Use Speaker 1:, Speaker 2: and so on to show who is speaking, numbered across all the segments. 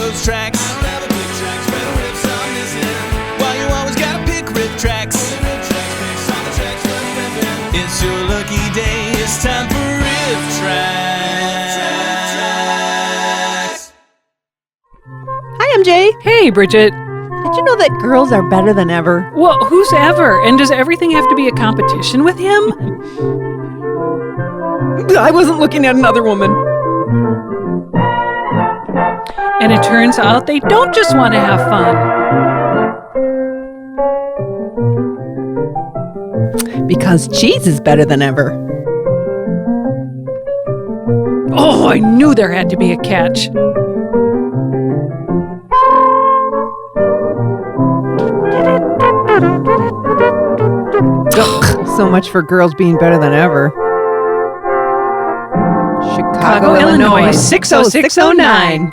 Speaker 1: RiffTrax. Why you always gotta pick RiffTrax? It's your lucky day, it's time for RiffTrax.
Speaker 2: Hi, MJ.
Speaker 3: Hey, Bridget.
Speaker 2: Did you know that girls are better than ever?
Speaker 3: Well, who's ever? And does everything have to be a competition with him?
Speaker 2: I wasn't looking at another woman.
Speaker 3: And it turns out they don't just want to have fun.
Speaker 2: Because cheese is better than ever.
Speaker 3: Oh, I knew there had to be a catch.
Speaker 2: So much for girls being better than ever. Chicago, Illinois, 60609.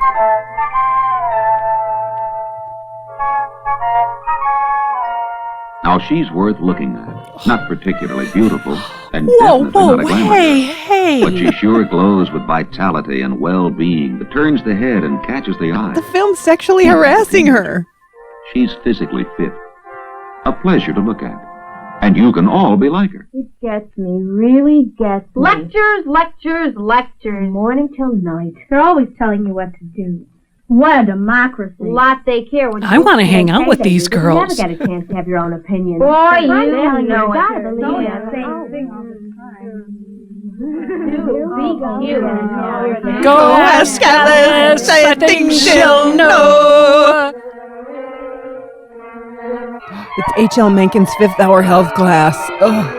Speaker 4: Now, she's worth looking at. Not particularly beautiful, and
Speaker 2: Whoa,
Speaker 4: definitely not a glamour girl.
Speaker 2: hey.
Speaker 4: But she sure glows with vitality and well-being that turns the head and catches the eye.
Speaker 2: The film's sexually harassing her.
Speaker 4: She's physically fit. A pleasure to look at. And you can all be like her.
Speaker 5: It gets me, really gets me.
Speaker 6: Lectures, lectures, lectures.
Speaker 5: Morning till night.
Speaker 6: They're always telling you what to do.
Speaker 5: What a democracy.
Speaker 6: Lot they care what you
Speaker 3: I want to hang out
Speaker 5: Hey,
Speaker 3: with
Speaker 5: baby,
Speaker 3: these
Speaker 5: you
Speaker 3: girls.
Speaker 5: never get a chance to have your own opinion.
Speaker 6: Boy, you
Speaker 5: telling
Speaker 6: know
Speaker 5: you,
Speaker 6: it.
Speaker 5: gotta believe
Speaker 6: Oh,
Speaker 5: it.
Speaker 6: yeah, same thing all the time.
Speaker 3: Go
Speaker 2: ask Alice, I think she'll know. It's H.L. Mencken's 5th hour health class. Ugh.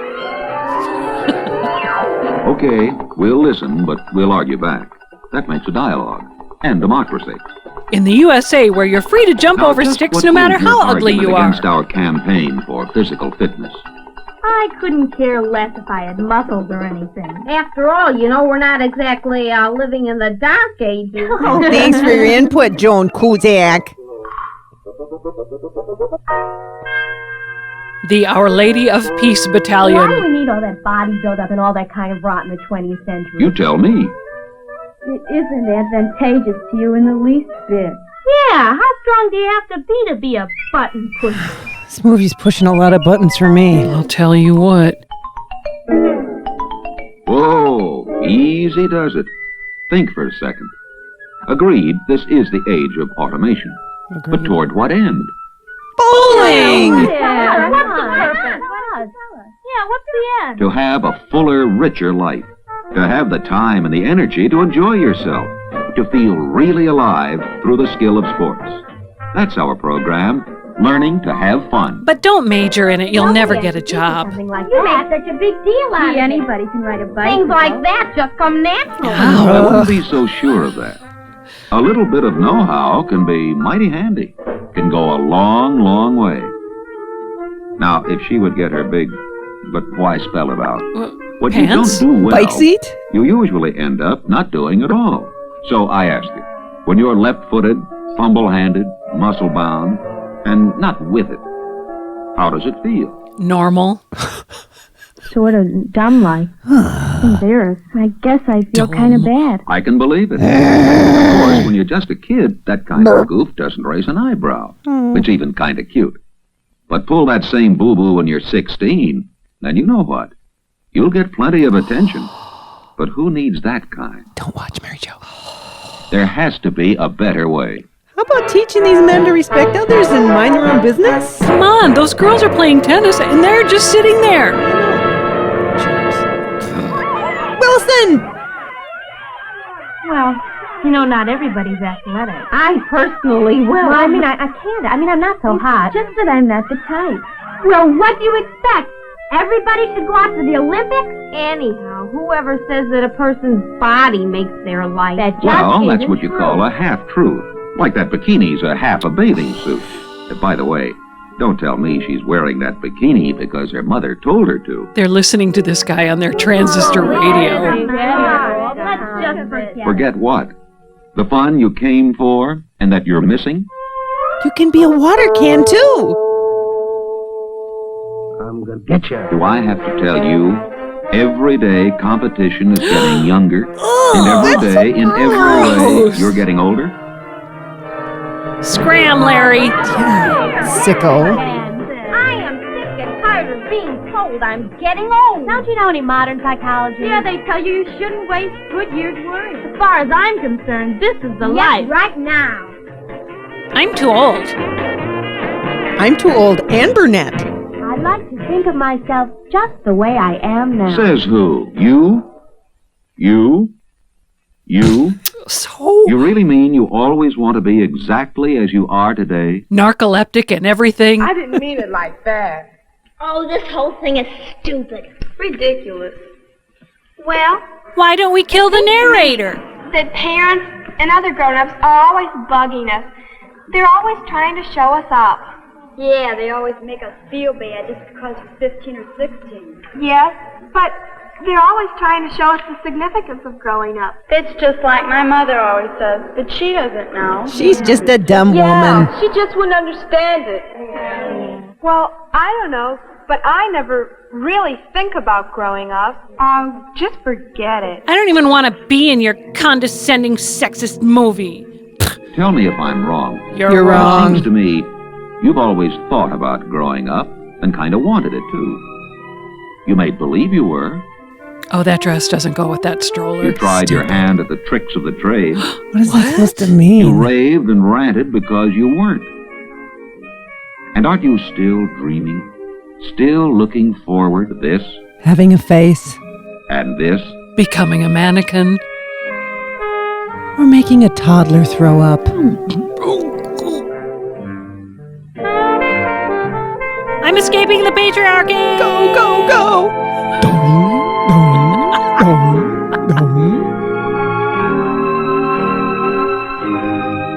Speaker 4: Okay, we'll listen, but we'll argue back. That makes a dialogue. And democracy.
Speaker 3: In the USA, where you're free to jump
Speaker 4: Now,
Speaker 3: over
Speaker 4: just
Speaker 3: sticks
Speaker 4: what
Speaker 3: no matter
Speaker 4: is your
Speaker 3: how ugly
Speaker 4: argument
Speaker 3: you are.
Speaker 4: against our campaign for physical fitness?
Speaker 6: I couldn't care less if I had muscles or anything. After all, you know, we're not exactly living in the dark ages.
Speaker 2: Oh, thanks for your input, Joan Kuzak.
Speaker 3: The Our Lady of Peace
Speaker 5: Why do
Speaker 3: Battalion.
Speaker 5: we need all that body build-up and all that kind of rot in the 20th century?
Speaker 4: You tell me.
Speaker 5: It isn't advantageous to you in the least bit.
Speaker 6: Yeah, how strong do you have to be a button pusher?
Speaker 2: This movie's pushing a lot of buttons for me.
Speaker 3: I'll tell you what.
Speaker 4: Whoa, easy does it. Think for a second. Agreed, this is the age of automation. But toward what end?
Speaker 2: Bowling!
Speaker 6: Yeah, what's the purpose? Yeah, what's the end?
Speaker 4: To have a fuller, richer life. To have the time and the energy to enjoy yourself. To feel really alive through the skill of sports. That's our program, Learning to Have Fun.
Speaker 3: But don't major in it. You'll never get a job.
Speaker 5: Something like
Speaker 6: You
Speaker 5: that.
Speaker 6: make such a big deal out of it.
Speaker 5: Anybody can ride a bike.
Speaker 6: Things like that just come natural.
Speaker 4: I wouldn't be so sure of that. A little bit of know-how can be mighty handy. Can go a long, long way. Now, if she would get her big, but why spell it out? What
Speaker 3: Pants?
Speaker 4: you don't do well,
Speaker 2: Bike seat?
Speaker 4: you usually end up not doing at all. So I ask you, when you're left-footed, fumble-handed, muscle-bound, and not with it, how does it feel?
Speaker 3: Normal.
Speaker 5: Sort of dumb-like. Embarrassed. I guess I feel kind of bad.
Speaker 4: I can believe it. Of course, when you're just a kid, that kind of goof doesn't raise an eyebrow. It's even kind of cute. But pull that same boo-boo when you're 16, then you know what? You'll get plenty of attention. But who needs that kind?
Speaker 2: Don't watch Mary Jo.
Speaker 4: There has to be a better way.
Speaker 2: How about teaching these men to respect others and mind their own business?
Speaker 3: Come on, those girls are playing tennis and they're just sitting there.
Speaker 2: Wilson!
Speaker 5: Well, you know, not everybody's athletic.
Speaker 6: I personally will.
Speaker 5: Well, I mean, I can't. I mean, I'm not so hot.
Speaker 6: Just that I'm not the type. Well, what do you expect? Everybody should go out to the Olympics? Anyhow, whoever says that a person's body makes their life. That
Speaker 4: Well,
Speaker 6: just
Speaker 4: that's
Speaker 6: isn't
Speaker 4: what you
Speaker 6: true.
Speaker 4: call a half-truth. Like that bikini's a half a bathing suit. By the way, don't tell me she's wearing that bikini because her mother told her to.
Speaker 3: They're listening to this guy on their transistor radio.
Speaker 6: Let's just forget.
Speaker 4: Forget what? The fun you came for and that you're missing?
Speaker 2: You can be a water can, too.
Speaker 7: I'm gonna get you.
Speaker 4: Do I have to tell you? Every day competition is getting younger. And every day, in every way, you're getting older?
Speaker 3: Scram, Larry.
Speaker 2: Sicko.
Speaker 6: I am sick and tired of being told I'm getting old. Don't you know any modern psychology? Yeah, they tell you shouldn't waste good years worrying. As far as I'm concerned, this is the life. Right now.
Speaker 3: I'm too old.
Speaker 2: I'm too old and brunette.
Speaker 6: I'd like to think of myself just the way I am now.
Speaker 4: Says who? You? You? You?
Speaker 2: So
Speaker 4: You really mean you always want to be exactly as you are today?
Speaker 3: Narcoleptic and everything.
Speaker 7: I didn't mean it like that.
Speaker 6: Oh, this whole thing is stupid.
Speaker 7: Ridiculous.
Speaker 6: Well,
Speaker 3: Why don't we kill the narrator?
Speaker 8: That parents and other grown-ups are always bugging us. They're always trying to show us up.
Speaker 6: yeah, they always make us feel bad just because we're 15 or 16.
Speaker 8: Yes, but they're always trying to show us the significance of growing up.
Speaker 7: It's just like my mother always says, but she doesn't know.
Speaker 2: she's just a dumb woman.
Speaker 7: She just wouldn't understand it.
Speaker 8: Well, I don't know, but I never really think about growing up. Just forget it.
Speaker 3: I don't even want to be in your condescending sexist movie.
Speaker 4: Tell me if I'm wrong.
Speaker 2: You're wrong.
Speaker 4: Seems to me you've always thought about growing up and kind of wanted it too. You made believe you were.
Speaker 3: Oh, that dress doesn't go with that stroller.
Speaker 4: You tried your hand at the tricks of the trade.
Speaker 2: What is that supposed to
Speaker 4: You
Speaker 2: mean?
Speaker 4: raved and ranted because you weren't. And aren't you still dreaming? Still looking forward to this
Speaker 2: Having a face.
Speaker 4: and this?
Speaker 3: Becoming a mannequin.
Speaker 2: Or making a toddler throw up.
Speaker 3: I'm escaping the patriarchy.
Speaker 2: Go, go, go!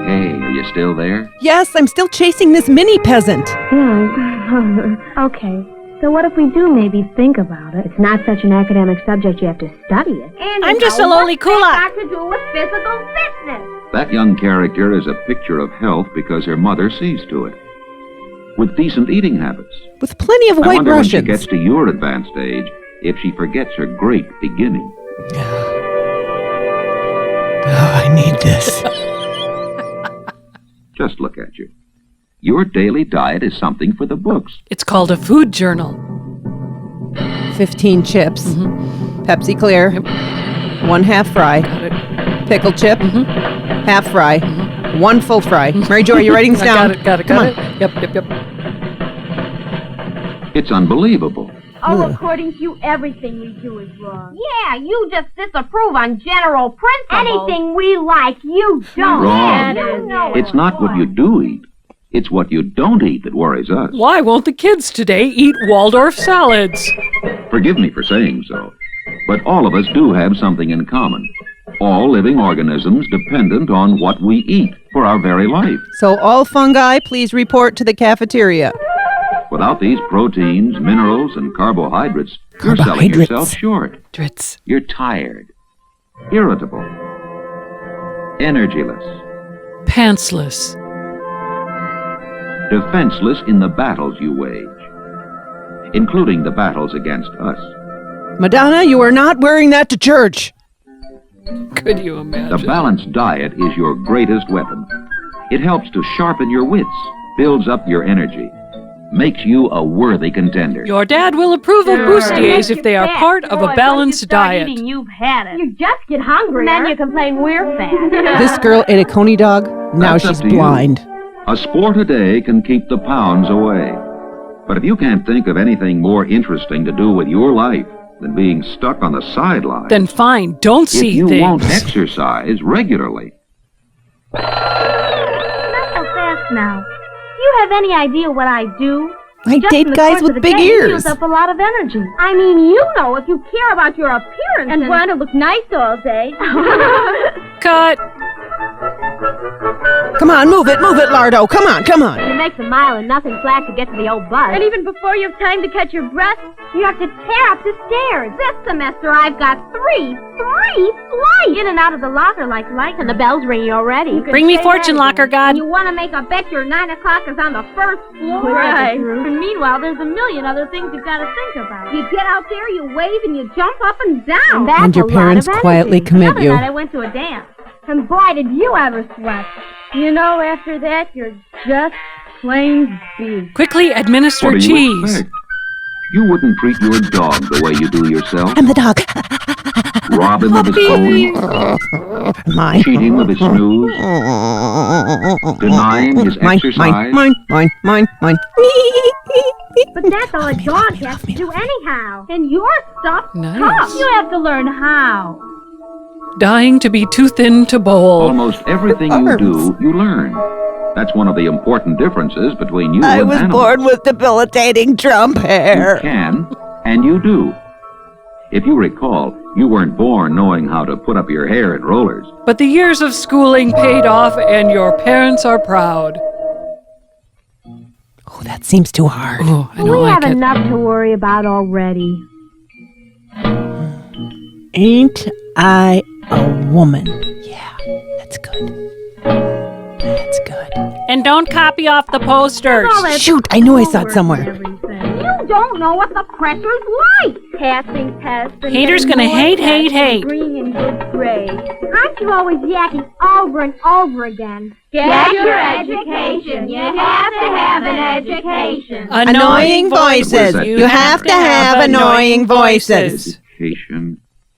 Speaker 4: Hey, are you still there?
Speaker 2: Yes, I'm still chasing this mini peasant.
Speaker 5: Yeah. Okay. So what if we do maybe think about it? It's not such an academic subject you have to study it.
Speaker 6: And
Speaker 3: I'm just a lowly
Speaker 6: What's
Speaker 3: kulak.
Speaker 6: that got to do with physical fitness?
Speaker 4: That young character is a picture of health because her mother sees to it. With decent eating habits.
Speaker 2: With plenty of
Speaker 4: I
Speaker 2: white
Speaker 4: wonder when she
Speaker 2: Russians.
Speaker 4: gets to your advanced age if she forgets her great beginning.
Speaker 2: Oh, I need this.
Speaker 4: Just look at you. Your daily diet is something for the books.
Speaker 3: It's called a food journal.
Speaker 2: 15 chips. Pepsi Clear. 1 half fry. Pickle chip. Half fry. 1 full fry. Mary Jo, are you writing this down?
Speaker 3: Got it.
Speaker 2: Come on.
Speaker 3: Yep.
Speaker 4: It's unbelievable.
Speaker 6: Oh, according to you, everything we do is wrong. Yeah, you just disapprove on general principles. Anything we like, you don't.
Speaker 4: Wrong.
Speaker 6: You know
Speaker 4: It's not what you do eat. It's what you don't eat that worries us.
Speaker 3: Why won't the kids today eat Waldorf salads?
Speaker 4: Forgive me for saying so, but all of us do have something in common. All living organisms dependent on what we eat for our very life.
Speaker 2: So all fungi, please report to the cafeteria.
Speaker 4: Without these proteins, minerals, and carbohydrates, you're selling yourself short.
Speaker 3: Dritz.
Speaker 4: You're tired, irritable, energyless,
Speaker 3: Pantsless.
Speaker 4: defenseless in the battles you wage, including the battles against us.
Speaker 2: Madonna, you are not wearing that to church.
Speaker 3: Could you
Speaker 4: The
Speaker 3: imagine?
Speaker 4: balanced diet is your greatest weapon. It helps to sharpen your wits, builds up your energy, makes you a worthy contender.
Speaker 3: Your dad will approve of bustiers if they are part of a balanced diet.
Speaker 6: You've had it. You just get hungry. And then you complain we're fat.
Speaker 2: This girl ate a coney dog. Now
Speaker 4: That's up
Speaker 2: she's
Speaker 4: to you.
Speaker 2: blind.
Speaker 4: A sport a day can keep the pounds away. But if you can't think of anything more interesting to do with your life than being stuck on the sidelines,
Speaker 3: Then fine, don't
Speaker 4: if
Speaker 3: see
Speaker 4: you
Speaker 3: things.
Speaker 4: won't exercise regularly,
Speaker 6: Not so fast now. Do you have any idea what I do?
Speaker 2: I
Speaker 6: Just
Speaker 2: date
Speaker 6: in the
Speaker 2: guys
Speaker 6: course
Speaker 2: with
Speaker 6: of the
Speaker 2: big
Speaker 6: day, you
Speaker 2: ears.
Speaker 6: use up a lot of energy. I mean, you know, if you care about your appearance and want to look nice all day.
Speaker 3: Cut.
Speaker 2: Come on, move it, Lardo. Come on.
Speaker 6: It makes a mile and nothing flat to get to the old bus. And even before you have time to catch your breath, you have to tear up the stairs. This semester I've got three flights in and out of the locker like light, and the bell's ringing already.
Speaker 3: Bring me fortune locker, God.
Speaker 6: And you want to make a bet your 9 o'clock is on the first floor.
Speaker 5: Right.
Speaker 6: And meanwhile, there's a million other things you've got to think about. You get out there, you wave, and you jump up and down.
Speaker 2: And your parents quietly commit
Speaker 6: The
Speaker 2: you.
Speaker 6: other night I went to a dance. And boy, did you ever sweat. You know, after that, you're just plain beef.
Speaker 3: Quickly administer
Speaker 4: What do you
Speaker 3: cheese.
Speaker 4: expect? You wouldn't treat your dog the way you do yourself.
Speaker 2: I'm the dog.
Speaker 4: Rob him of his bone.
Speaker 2: Mine.
Speaker 4: Cheat him of his snooze. Deny him his exercise.
Speaker 2: Mine.
Speaker 6: But that's all a dog has to do anyhow. And your stuff
Speaker 3: Nice.
Speaker 6: tough. You have to learn how.
Speaker 3: Dying to be too thin to bowl.
Speaker 4: Almost everything you do, you learn. That's one of the important differences between you and animals.
Speaker 2: with debilitating Trump
Speaker 4: You
Speaker 2: hair.
Speaker 4: can, and you do. If you recall, you weren't born knowing how to put up your hair in rollers.
Speaker 3: But the years of schooling paid off, and your parents are proud.
Speaker 2: Oh, that seems too hard.
Speaker 3: Oh, I don't
Speaker 6: We
Speaker 3: like
Speaker 6: have
Speaker 3: it.
Speaker 6: enough to worry about already.
Speaker 2: Ain't I a woman? Yeah, that's good. That's good.
Speaker 3: And don't copy off the posters.
Speaker 6: All that
Speaker 2: Shoot, I knew I saw it
Speaker 6: schoolwork
Speaker 2: somewhere.
Speaker 6: and everything. You don't know what the pressure's like. Passing tests and
Speaker 3: Haters
Speaker 6: getting
Speaker 3: gonna
Speaker 6: more
Speaker 3: hate,
Speaker 6: tests
Speaker 3: hate,
Speaker 6: and
Speaker 3: hate.
Speaker 6: agreeing in good grades. Aren't you always yakking over and over again? Get your education. You have to have an education.
Speaker 2: Annoying voices.
Speaker 4: What is that?
Speaker 2: You have to have annoying voices.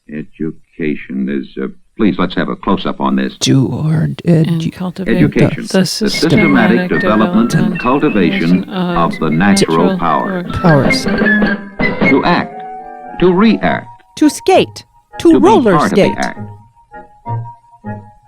Speaker 4: Education is... please, let's have a close-up on this.
Speaker 3: And cultivate
Speaker 4: Education, the systematic development and cultivation of the natural power.
Speaker 2: Powers.
Speaker 4: To act, to react,
Speaker 2: To skate. To
Speaker 4: to be
Speaker 2: roller
Speaker 4: part
Speaker 2: skate.
Speaker 4: of the act.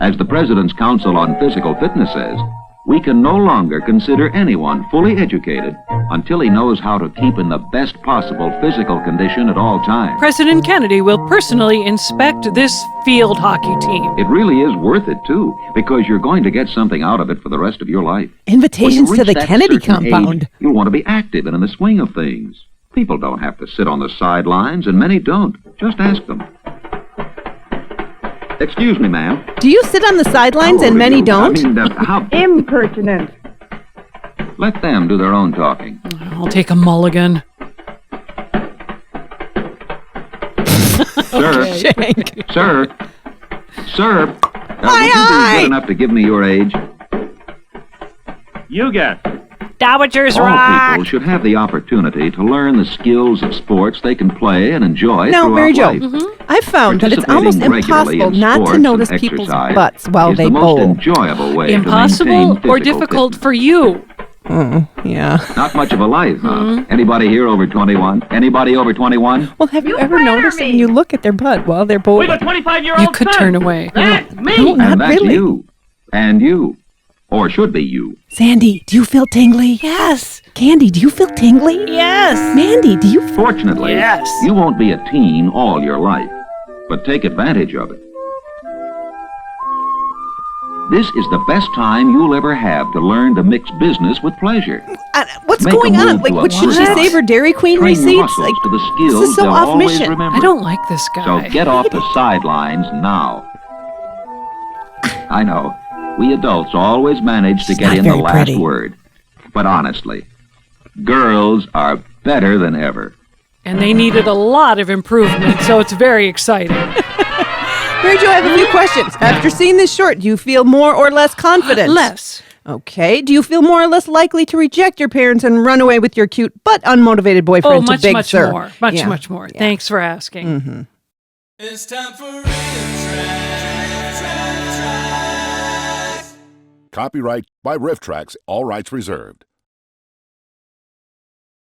Speaker 4: As the President's Council on Physical Fitness says, we can no longer consider anyone fully educated until he knows how to keep in the best possible physical condition at all times.
Speaker 3: President Kennedy will personally inspect this field hockey team.
Speaker 4: It really is worth it, too, because you're going to get something out of it for the rest of your life.
Speaker 2: Invitations
Speaker 4: When you
Speaker 2: to the
Speaker 4: reach that
Speaker 2: Kennedy
Speaker 4: certain
Speaker 2: compound.
Speaker 4: age, you'll want to be active and in the swing of things. People don't have to sit on the sidelines, and many don't. Just ask them. Excuse me, ma'am.
Speaker 2: Do you sit on the sidelines
Speaker 4: How
Speaker 2: and
Speaker 4: old are
Speaker 2: many
Speaker 4: you?
Speaker 2: don't?
Speaker 4: I mean, how...
Speaker 8: Impertinent.
Speaker 4: Let them do their own talking.
Speaker 3: I'll take a mulligan.
Speaker 4: Sir, sir, sir, would you be good enough to give me your age?
Speaker 9: You guess.
Speaker 3: Dowagers
Speaker 4: All
Speaker 3: rock!
Speaker 4: people should have the opportunity to learn the skills of sports they can play and enjoy
Speaker 2: Now,
Speaker 4: throughout
Speaker 2: Mary Jo,
Speaker 4: life.
Speaker 2: I've found that it's almost
Speaker 4: Participating regularly
Speaker 2: impossible
Speaker 4: in
Speaker 2: not to
Speaker 4: sports
Speaker 2: notice
Speaker 4: and
Speaker 2: people's
Speaker 4: exercise
Speaker 2: butts while
Speaker 4: is
Speaker 2: they
Speaker 4: the most
Speaker 2: bowl.
Speaker 4: enjoyable way to
Speaker 3: Impossible
Speaker 4: maintain
Speaker 3: or
Speaker 4: physical
Speaker 3: difficult
Speaker 4: fitness.
Speaker 3: for you?
Speaker 2: Yeah.
Speaker 4: Not much of a life, huh? Anybody here over 21? Anybody over 21?
Speaker 2: Well, have you ever noticed that when you look at their butt while they're
Speaker 9: We
Speaker 2: bowling?
Speaker 9: have a 25-year-old
Speaker 3: You could
Speaker 9: son.
Speaker 3: turn away.
Speaker 9: That's me.
Speaker 2: No, not
Speaker 4: And that's
Speaker 2: really.
Speaker 4: you. And you. Or should be you.
Speaker 2: Sandy, do you feel tingly? Yes. Candy, do you feel tingly?
Speaker 3: Yes.
Speaker 2: Mandy, do you feel...
Speaker 4: Fortunately,
Speaker 3: Yes.
Speaker 4: you won't be a teen all your life, but take advantage of it. This is the best time you'll ever have to learn to mix business with pleasure.
Speaker 2: What's
Speaker 4: Make a
Speaker 2: going on?
Speaker 4: move
Speaker 2: Like,
Speaker 4: to
Speaker 2: what, should she
Speaker 4: apply.
Speaker 2: save her Dairy Queen
Speaker 4: Train your
Speaker 2: receipts?
Speaker 4: muscles
Speaker 2: Like,
Speaker 4: to the
Speaker 2: this
Speaker 4: skills
Speaker 2: is so
Speaker 4: they'll
Speaker 2: off
Speaker 4: always
Speaker 2: mission.
Speaker 4: remember.
Speaker 3: I don't like this guy.
Speaker 4: So get off the sidelines now. I know, we adults always manage to get
Speaker 2: not
Speaker 4: in the
Speaker 2: very
Speaker 4: last
Speaker 2: pretty.
Speaker 4: word. But honestly, girls are better than ever.
Speaker 3: And they needed a lot of improvement, so it's very exciting.
Speaker 2: Mary Jo, I have a few questions. After seeing this short, do you feel more or less confident?
Speaker 3: Less.
Speaker 2: Okay. Do you feel more or less likely to reject your parents and run away with your cute but unmotivated boyfriend
Speaker 3: Oh,
Speaker 2: to
Speaker 3: much,
Speaker 2: Big
Speaker 3: much
Speaker 2: Sur?
Speaker 3: more. Much,
Speaker 2: Yeah.
Speaker 3: much more. Thanks for asking.
Speaker 1: It's time for RiffTrax.
Speaker 10: Copyright by RiffTrax, all rights reserved.